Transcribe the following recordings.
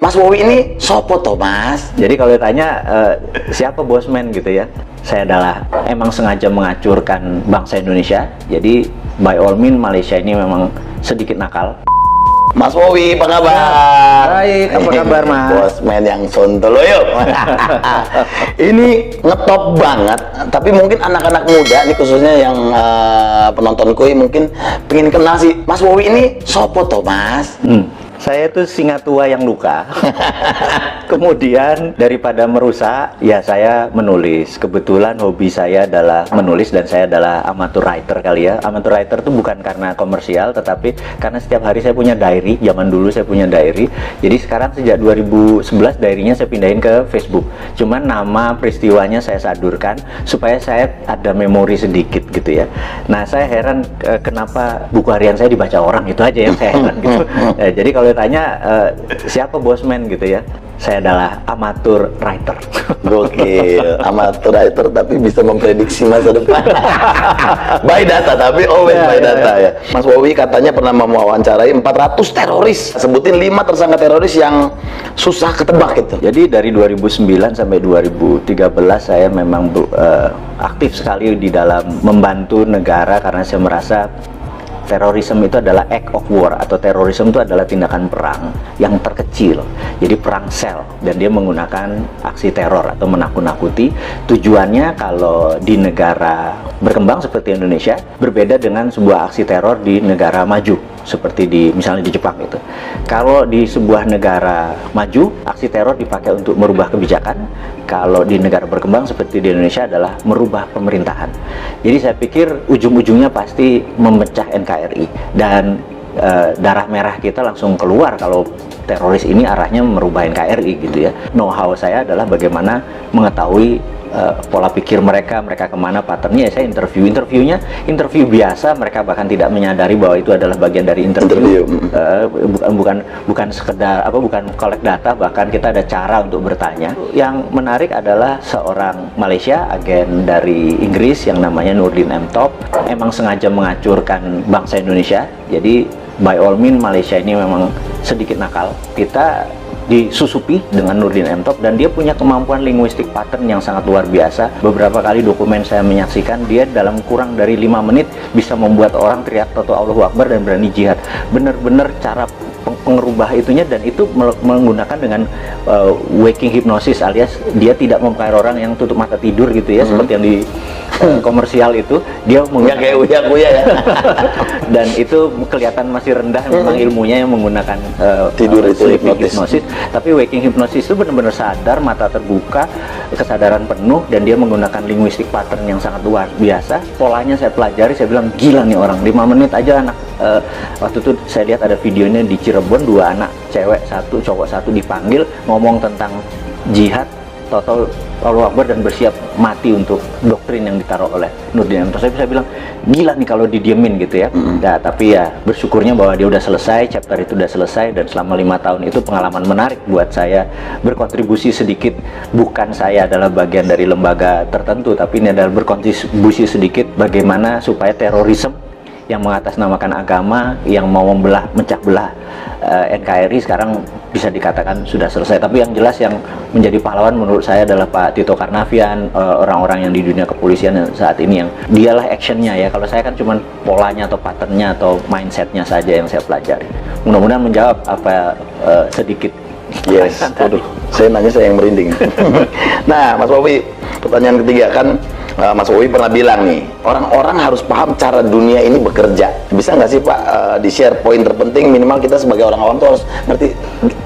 Mas Wowi ini sopo toh Mas? Jadi kalau ditanya siapa Bosman gitu ya, saya adalah emang sengaja mengacurkan bangsa Indonesia. Jadi by all means Malaysia ini memang sedikit nakal. Mas Wowi, apa kabar? Baik, apa kabar Mas? Bosman yang sontoloyo. Ini ngetop banget, tapi mungkin anak-anak muda nih khususnya yang penontonku mungkin pengen kenal sih Mas Wowi ini sopo toh Mas? Saya itu singa tua yang luka. Kemudian daripada merusak, ya saya menulis. Kebetulan hobi saya adalah menulis dan saya adalah amateur writer kali ya. Amateur writer itu bukan karena komersial, tetapi karena setiap hari saya punya diary. Zaman dulu saya punya diary. Jadi sekarang sejak 2011 diary-nya saya pindahin ke Facebook. Cuman nama peristiwanya saya sadurkan supaya saya ada memori sedikit gitu ya. Nah, saya heran kenapa buku harian saya dibaca orang, itu aja yang saya heran gitu. Jadi kalau ditanya siapa Bosman gitu ya, saya adalah amateur writer. Gokil, amateur writer tapi bisa memprediksi masa depan. By data, tapi always by data ya. Mas Wowi katanya pernah mewawancarai 400 teroris. Sebutin 5 tersangka teroris yang susah ketebak gitu. Jadi dari 2009 sampai 2013 saya memang aktif sekali di dalam membantu negara karena saya merasa terorisme itu adalah act of war, atau terorisme itu adalah tindakan perang yang terkecil. Jadi perang sel, dan dia menggunakan aksi teror atau menakut-nakuti. Tujuannya kalau di negara berkembang seperti Indonesia berbeda dengan sebuah aksi teror di negara maju seperti misalnya di Jepang gitu. Kalau di sebuah negara maju, aksi teror dipakai untuk merubah kebijakan. Kalau di negara berkembang seperti di Indonesia adalah merubah pemerintahan. Jadi saya pikir ujung-ujungnya pasti memecah NKRI, dan darah merah kita langsung keluar kalau teroris ini arahnya merubah NKRI gitu ya. Know-how saya adalah bagaimana mengetahui pola pikir mereka kemana, patternnya. Saya interview biasa, mereka bahkan tidak menyadari bahwa itu adalah bagian dari interview. Bukan sekedar bukan collect data, bahkan kita ada cara untuk bertanya. Yang menarik adalah seorang Malaysia, agen dari Inggris yang namanya Nurdin M. Top, emang sengaja mengacurkan bangsa Indonesia. Jadi by all means Malaysia ini memang sedikit nakal. Kita disusupi dengan Nurdin M. Top, dan dia punya kemampuan linguistik pattern yang sangat luar biasa. Beberapa kali dokumen saya menyaksikan, dia dalam kurang dari 5 menit bisa membuat orang teriak Toto Allahu Akbar dan berani jihad. Bener-bener cara pengerubah itunya, dan itu menggunakan dengan waking hypnosis, alias dia tidak mempengaruhi orang yang tutup mata tidur gitu ya, seperti yang di komersial itu. Dia nggak kayak uya-uya ya. Dan itu kelihatan masih rendah memang ilmunya yang menggunakan tidur itu hipnosis. Tapi waking hypnosis itu benar-benar sadar, mata terbuka, kesadaran penuh, dan dia menggunakan linguistik pattern yang sangat luar biasa. Polanya saya pelajari, saya bilang gila nih orang, 5 menit aja anak. Waktu itu saya lihat ada videonya di Cirebon, 2 anak, cewek 1, cowok 1 dipanggil ngomong tentang jihad, Toto Allahu Akbar, dan bersiap mati untuk doktrin yang ditaruh oleh Nurdin M. Top. Saya bilang gila nih kalau didiemin gitu ya. Nah, tapi ya bersyukurnya bahwa dia udah selesai, chapter itu udah selesai, dan selama 5 tahun itu pengalaman menarik buat saya, berkontribusi sedikit. Bukan saya adalah bagian dari lembaga tertentu, tapi ini adalah berkontribusi sedikit bagaimana supaya terorisme yang mengatasnamakan agama, yang mau mencah belah NKRI sekarang bisa dikatakan sudah selesai. Tapi yang jelas yang menjadi pahlawan menurut saya adalah Pak Tito Karnavian, orang-orang yang di dunia kepolisian saat ini, yang dialah actionnya ya. Kalau saya kan cuma polanya atau patternnya atau mindsetnya saja yang saya pelajari. Mudah-mudahan menjawab apa sedikit. Yes, aduh, saya nanya saya yang merinding. Nah, Mas Wowi, pertanyaan ketiga kan, Mas Wowi pernah bilang nih, orang-orang harus paham cara dunia ini bekerja. Bisa nggak sih Pak di-share poin terpenting, minimal kita sebagai orang awam tuh harus ngerti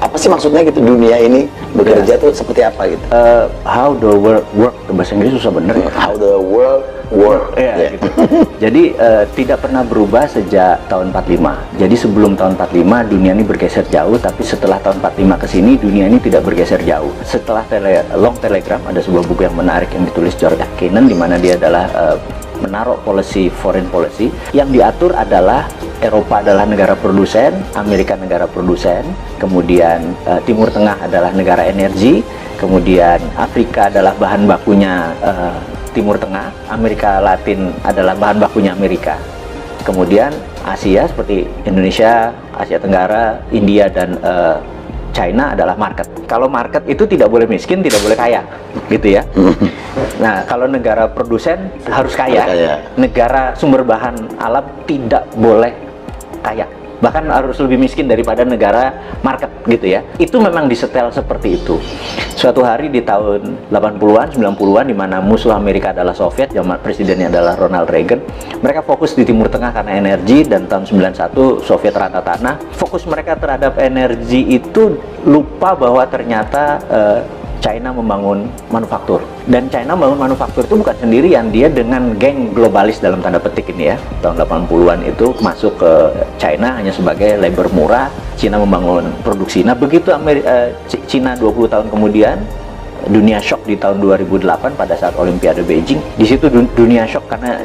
apa sih maksudnya gitu, dunia ini bekerja tuh seperti apa gitu. How the world work, bahasa Inggris susah bener ya. How the world work. Gitu. Jadi tidak pernah berubah sejak tahun 45. Jadi sebelum tahun 45 dunia ini bergeser jauh, tapi setelah tahun 45 ke sini dunia ini tidak bergeser jauh. Setelah Long Telegram, ada sebuah buku yang menarik yang ditulis George Kennan, di mana dia adalah menaruh foreign policy yang diatur adalah Eropa adalah negara produsen, Amerika negara produsen, kemudian Timur Tengah adalah negara energi, kemudian Afrika adalah bahan bakunya Timur Tengah, Amerika Latin adalah bahan bakunya Amerika, kemudian Asia seperti Indonesia, Asia Tenggara, India, dan China adalah market. Kalau market itu tidak boleh miskin, tidak boleh kaya, gitu ya. Nah, kalau negara produsen harus kaya. Negara sumber bahan alam tidak boleh kaya. Bahkan harus lebih miskin daripada negara market, gitu ya. Itu memang disetel seperti itu. Suatu hari di tahun 80-an, 90-an, di mana musuh Amerika adalah Soviet, zaman presidennya adalah Ronald Reagan. Mereka fokus di Timur Tengah karena energi, dan tahun 91 Soviet rata tanah. Fokus mereka terhadap energi itu lupa bahwa ternyata China membangun manufaktur. Dan China membangun manufaktur itu bukan sendirian, dia dengan geng globalis dalam tanda petik ini ya. Tahun 80-an itu masuk ke China hanya sebagai labor murah. China membangun produksi. Nah, begitu China 20 tahun kemudian, dunia shock di tahun 2008 pada saat Olimpiade Beijing. Di situ dunia shock karena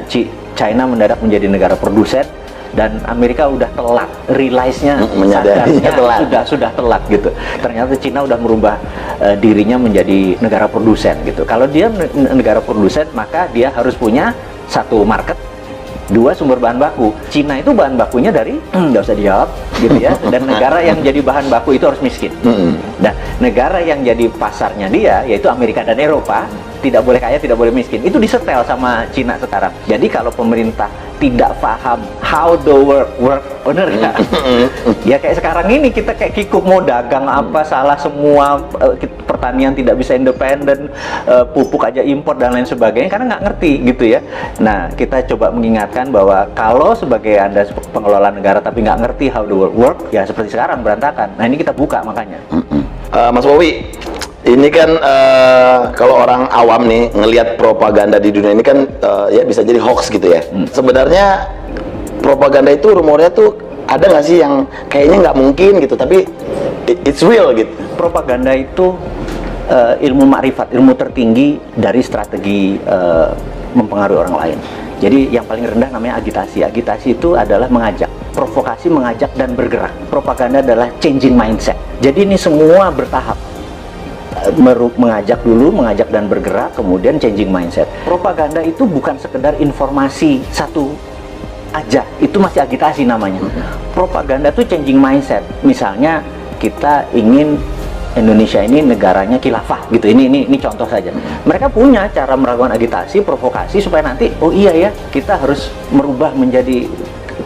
China mendadak menjadi negara produsen. Dan Amerika udah telat, realize-nya, sadarnya sudah telat gitu. Ternyata Cina udah merubah dirinya menjadi negara produsen gitu. Kalau dia negara produsen, maka dia harus punya satu market, dua sumber bahan baku. Cina itu bahan bakunya dari nggak usah dijawab gitu ya. Dan negara yang jadi bahan baku itu harus miskin. Dan negara yang jadi pasarnya dia, yaitu Amerika dan Eropa, tidak boleh kaya, tidak boleh miskin. Itu disetel sama Cina sekarang. Jadi kalau pemerintah tidak paham how the work, bener nggak? Ya kayak sekarang ini kita kayak kikuk mau dagang apa salah semua, pertanian tidak bisa independen, pupuk aja impor dan lain sebagainya karena nggak ngerti gitu ya. Nah, kita coba mengingatkan bahwa kalau sebagai Anda pengelola negara tapi nggak ngerti how the work, ya seperti sekarang berantakan. Nah, ini kita buka makanya. Mas Bowie, ini kan kalau orang awam nih ngelihat propaganda di dunia ini kan ya bisa jadi hoax gitu ya. Sebenarnya propaganda itu rumornya tuh ada nggak sih yang kayaknya nggak mungkin gitu, tapi it's real gitu. Propaganda itu ilmu makrifat, ilmu tertinggi dari strategi mempengaruhi orang lain. Jadi yang paling rendah namanya agitasi. Agitasi itu adalah mengajak, provokasi, mengajak dan bergerak. Propaganda adalah changing mindset. Jadi ini semua bertahap. Mengajak dulu, mengajak dan bergerak, kemudian changing mindset. Propaganda itu bukan sekedar informasi satu aja, itu masih agitasi namanya. Propaganda itu changing mindset. Misalnya kita ingin Indonesia ini negaranya khilafah gitu. Ini contoh saja. Mereka punya cara melakukan agitasi, provokasi supaya nanti oh iya ya, kita harus merubah menjadi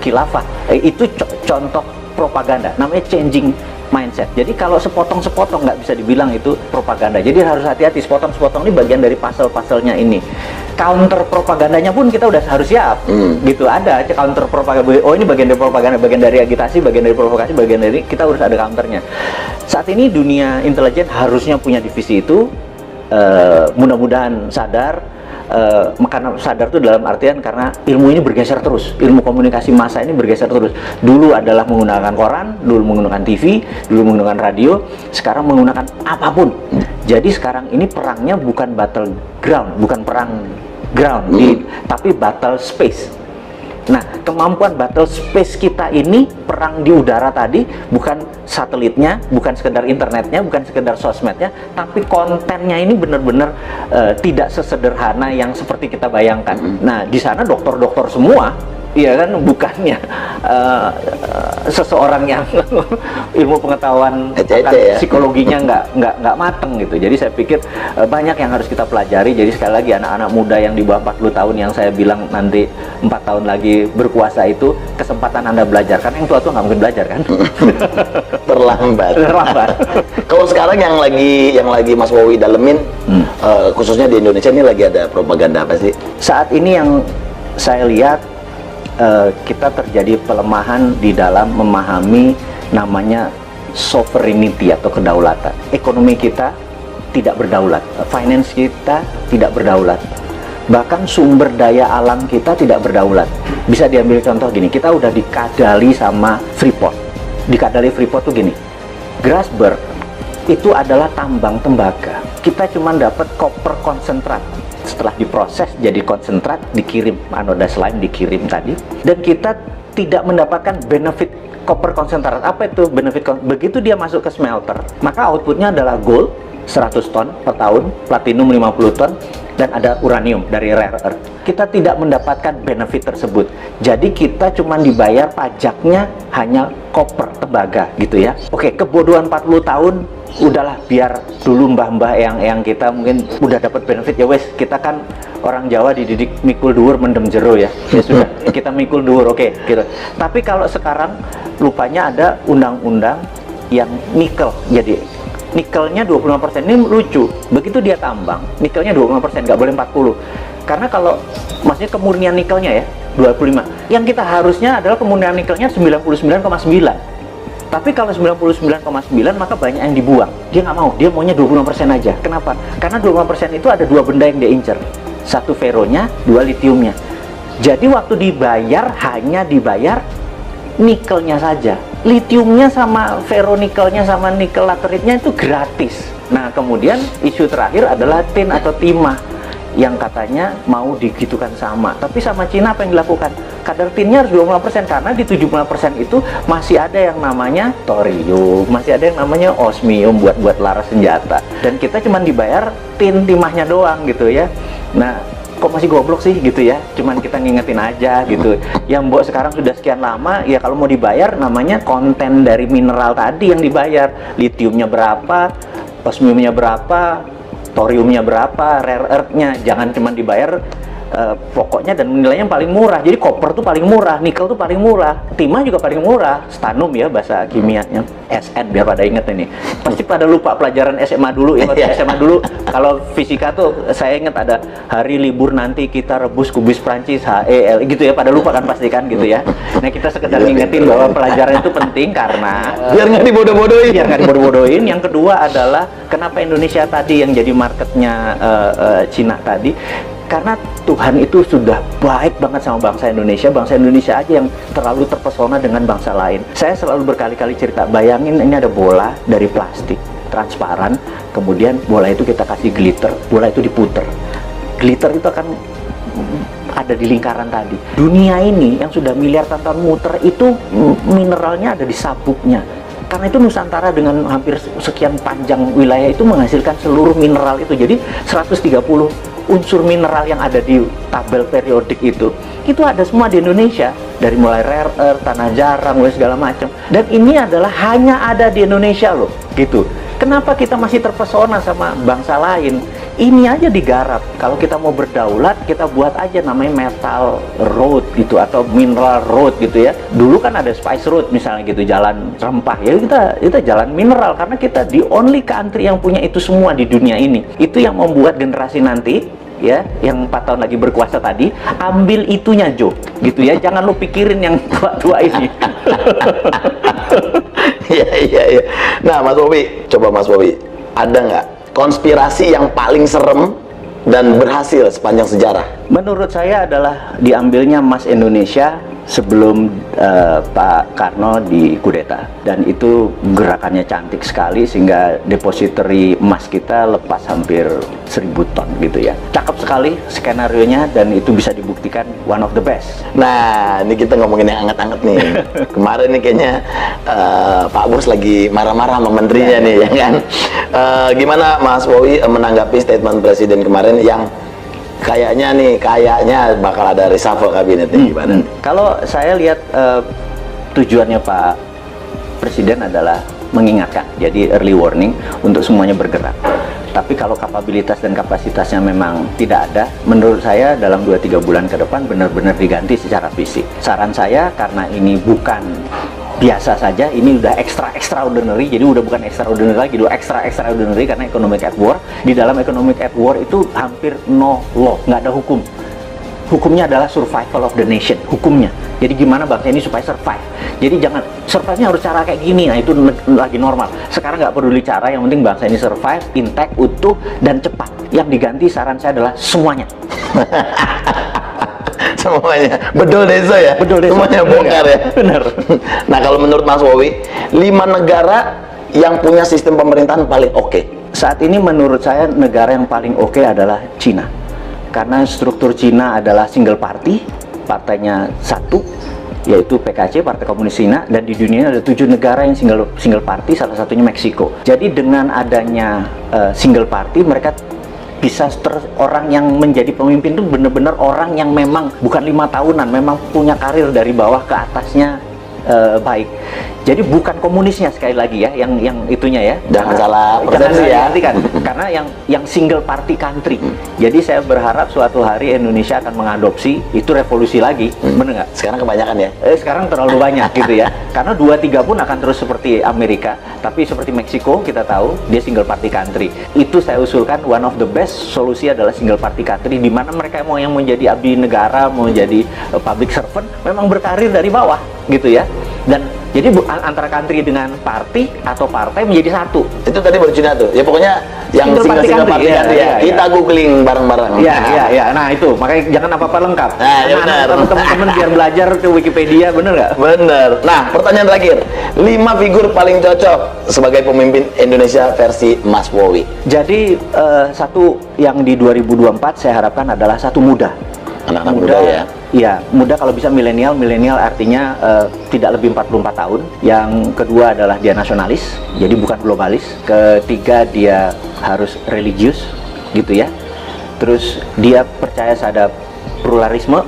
khilafah. Itu contoh propaganda, namanya changing mindset. Jadi kalau sepotong-sepotong nggak bisa dibilang itu propaganda. Jadi harus hati-hati, sepotong-sepotong ini bagian dari pasal-pasalnya ini. Counter propagandanya pun kita udah harus siap. Gitu, ada counter propaganda. Oh, ini bagian dari propaganda, bagian dari agitasi, bagian dari provokasi, bagian dari, kita harus ada counternya. Saat ini dunia intelijen harusnya punya divisi itu. Mudah-mudahan sadar. Karena sadar itu dalam artian karena ilmu ini bergeser terus, ilmu komunikasi massa ini bergeser terus. Dulu adalah menggunakan koran, dulu menggunakan TV, dulu menggunakan radio, sekarang menggunakan apapun. Jadi sekarang ini perangnya bukan battle ground, bukan perang ground, tapi battle space. Nah, kemampuan battle space kita ini, perang di udara tadi, bukan satelitnya, bukan sekedar internetnya, bukan sekedar sosmednya, tapi kontennya ini benar-benar tidak sesederhana yang seperti kita bayangkan. Nah, di sana dokter-dokter semua, iya kan, bukannya seseorang yang ilmu pengetahuan psikologinya nggak mateng gitu. Jadi saya pikir banyak yang harus kita pelajari. Jadi sekali lagi anak-anak muda yang di bawah 40 tahun yang saya bilang nanti 4 tahun lagi berkuasa itu, kesempatan Anda belajar, karena yang tua-tua nggak mungkin belajar kan. Terlambat. Kalau sekarang yang lagi Mas Bowie dalemin, khususnya di Indonesia ini lagi ada propaganda apa sih? Saat ini yang saya lihat kita terjadi pelemahan di dalam memahami namanya sovereignty atau kedaulatan. Ekonomi kita tidak berdaulat, finance kita tidak berdaulat, bahkan sumber daya alam kita tidak berdaulat. Bisa diambil contoh gini, kita udah dikadali sama Freeport. Dikadali Freeport tuh gini, Grasberg itu adalah tambang tembaga. Kita cuma dapat koper konsentrat. Setelah diproses jadi konsentrat, dikirim anoda slime, dikirim tadi, dan kita tidak mendapatkan benefit koper konsentrat. Apa itu benefit? Begitu dia masuk ke smelter, maka outputnya adalah gold 100 ton per tahun, platinum 50 ton, dan ada uranium dari rare earth. Kita tidak mendapatkan benefit tersebut. Jadi kita cuma dibayar pajaknya hanya koper, tembaga gitu ya. Oke, kebodohan 40 tahun udahlah, biar dulu mbah-mbah yang kita mungkin udah dapat benefit ya wes, kita kan orang Jawa dididik mikul dhuwur mendem jero ya. Ya sudah, kita mikul dhuwur, oke, gitu. Tapi kalau sekarang lupanya ada undang-undang yang nikel. Jadi nikelnya 25%, ini lucu. Begitu dia tambang, nikelnya 25%, nggak boleh 40. Karena kalau maksudnya kemurnian nikelnya ya 25. Yang kita harusnya adalah kemurnian nikelnya 99,9. Tapi kalau 99,9 maka banyak yang dibuang. Dia nggak mau, dia maunya 25% aja. Kenapa? Karena 25% itu ada dua benda yang dia incer. Satu feronya, dua litiumnya. Jadi waktu dibayar hanya dibayar nikelnya saja. Litiumnya sama feronikelnya sama nikel lateritnya itu gratis. Nah, kemudian isu terakhir adalah tin atau timah yang katanya mau digitukan sama. Tapi sama Cina apa yang dilakukan? Kadar tinnya harus 25% karena di 70% itu masih ada yang namanya thorium, masih ada yang namanya osmium buat laras senjata. Dan kita cuma dibayar tin timahnya doang gitu ya. Nah, kok masih goblok sih gitu ya, cuman kita ngingetin aja gitu. Yang mbok sekarang sudah sekian lama ya, kalau mau dibayar namanya konten dari mineral tadi yang dibayar, litiumnya berapa, osmiumnya berapa, thoriumnya berapa, rare earth-nya. Jangan cuma dibayar pokoknya dan nilainya yang paling murah. Jadi koper tuh paling murah, nikel tuh paling murah, timah juga paling murah, stannum ya bahasa kimianya, SN biar pada inget ini. Pasti pada lupa pelajaran SMA dulu ya. Waktu SMA dulu kalau fisika tuh saya inget ada hari libur nanti kita rebus kubis Prancis HEL gitu ya, pada lupa kan pasti kan gitu ya. Nah, kita sekedar ngingetin bahwa pelajaran itu penting karena biar nggak dibodoh-bodohin. Biar nggak dibodoh-bodohin. Yang kedua adalah kenapa Indonesia tadi yang jadi marketnya Cina tadi, karena Tuhan itu sudah baik banget sama bangsa Indonesia. Bangsa Indonesia aja yang terlalu terpesona dengan bangsa lain. Saya selalu berkali-kali cerita, bayangin ini ada bola dari plastik transparan, kemudian bola itu kita kasih glitter, bola itu diputer, glitter itu akan ada di lingkaran tadi. Dunia ini yang sudah miliar tahun muter itu mineralnya ada di sabuknya. Karena itu Nusantara dengan hampir sekian panjang wilayah itu menghasilkan seluruh mineral itu. Jadi 130 unsur mineral yang ada di tabel periodik itu ada semua di Indonesia, dari mulai rare earth, tanah jarang, segala macam. Dan ini adalah hanya ada di Indonesia loh, gitu. Kenapa kita masih terpesona sama bangsa lain? Ini aja digarap. Kalau kita mau berdaulat, kita buat aja namanya metal road gitu, atau mineral road gitu ya. Dulu kan ada spice road misalnya gitu, jalan rempah ya, kita jalan mineral karena kita the only country yang punya itu semua di dunia ini. Itu yang membuat generasi nanti ya, yang 4 tahun lagi berkuasa tadi, ambil itunya Jo, gitu ya. Jangan lu pikirin yang tua-tua ini. Iya. Nah, Mas Bobi, coba Mas Bobi, ada nggak konspirasi yang paling serem dan berhasil sepanjang sejarah? Menurut saya adalah diambilnya emas Indonesia sebelum Pak Karno dikudeta, dan itu gerakannya cantik sekali sehingga depository emas kita lepas hampir 1000 ton gitu ya. Cakep sekali skenarionya dan itu bisa dibuktikan one of the best. Nah, ini kita ngomongin yang anget-anget nih. Kemarin nih kayaknya Pak Bos lagi marah-marah sama menterinya nih, ya kan? Gimana Mas Bowi menanggapi statement Presiden kemarin yang kayaknya bakal ada reshuffle kabinetnya, gimana? Kalau saya lihat tujuannya Pak Presiden adalah mengingatkan, jadi early warning untuk semuanya bergerak. Tapi kalau kapabilitas dan kapasitasnya memang tidak ada, menurut saya dalam 2-3 bulan ke depan benar-benar diganti secara fisik. Saran saya, karena ini bukan biasa saja, ini udah extraordinary, jadi udah bukan extraordinary lagi, udah extraordinary karena economic at war. Di dalam economic at war itu hampir no law, nggak ada hukum. Hukumnya adalah survival of the nation, hukumnya. Jadi gimana bangsa ini supaya survive. Jadi jangan, survive-nya harus cara kayak gini, nah itu lagi normal. Sekarang nggak peduli cara, yang penting bangsa ini survive, intact, utuh, dan cepat. Yang diganti saran saya adalah semuanya. Semuanya bedol desa ya, bedol desa, semuanya bongkar ya. Benar. Nah, kalau menurut Mas Wowi, 5 negara yang punya sistem pemerintahan paling oke saat ini, menurut saya negara yang paling oke adalah Cina, karena struktur Cina adalah single party, partainya satu, yaitu PKC, Partai Komunis Cina, dan di dunia ada 7 negara yang single party, salah satunya Meksiko. Jadi dengan adanya single party, mereka bisa orang yang menjadi pemimpin itu benar-benar orang yang memang bukan 5 tahunan, memang punya karir dari bawah ke atasnya baik. Jadi bukan komunisnya sekali lagi ya, yang itunya ya. Jangan salah persepsi ya. Kan? Karena yang single party country. Jadi saya berharap suatu hari Indonesia akan mengadopsi itu revolusi lagi, bener nggak? Sekarang kebanyakan ya. Sekarang terlalu banyak gitu ya. Karena 2-3 pun akan terus seperti Amerika, tapi seperti Meksiko kita tahu dia single party country. Itu saya usulkan one of the best solusi adalah single party country, di mana mereka mau yang menjadi abdi negara, mau jadi public servant, memang berkarir dari bawah gitu ya. Dan jadi antara country dengan party atau partai menjadi satu. Itu tadi baru Cina tuh. Ya pokoknya yang single party country ya. Kita googling bareng-bareng. Iya. Nah itu makanya jangan apa-apa lengkap. Nah, ya benar. Teman-teman biar belajar ke Wikipedia, bener nggak? Bener. Nah, pertanyaan terakhir. 5 figur paling cocok sebagai pemimpin Indonesia versi Mas Wowi. Jadi satu yang di 2024 saya harapkan adalah satu muda. Anak-anak muda ya. Iya, muda kalau bisa milenial. Milenial artinya tidak lebih 44 tahun. Yang kedua adalah dia nasionalis, jadi bukan globalis. Ketiga dia harus religius, gitu ya. Terus dia percaya pada pluralisme,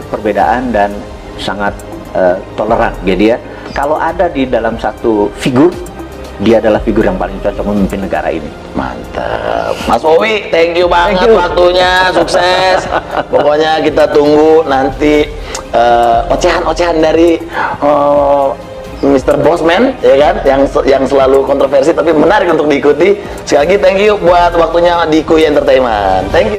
perbedaan, dan sangat toleran. Jadi ya, kalau ada di dalam satu figur, dia adalah figur yang paling cocok memimpin negara ini. Mantap. Mas Wowi, thank you banget waktunya, sukses. Pokoknya kita tunggu nanti ocehan-ocehan dari Mr. Bosman, ya kan, yang selalu kontroversi tapi menarik untuk diikuti. Sekali lagi thank you buat waktunya di Kuy Entertainment. Thank you.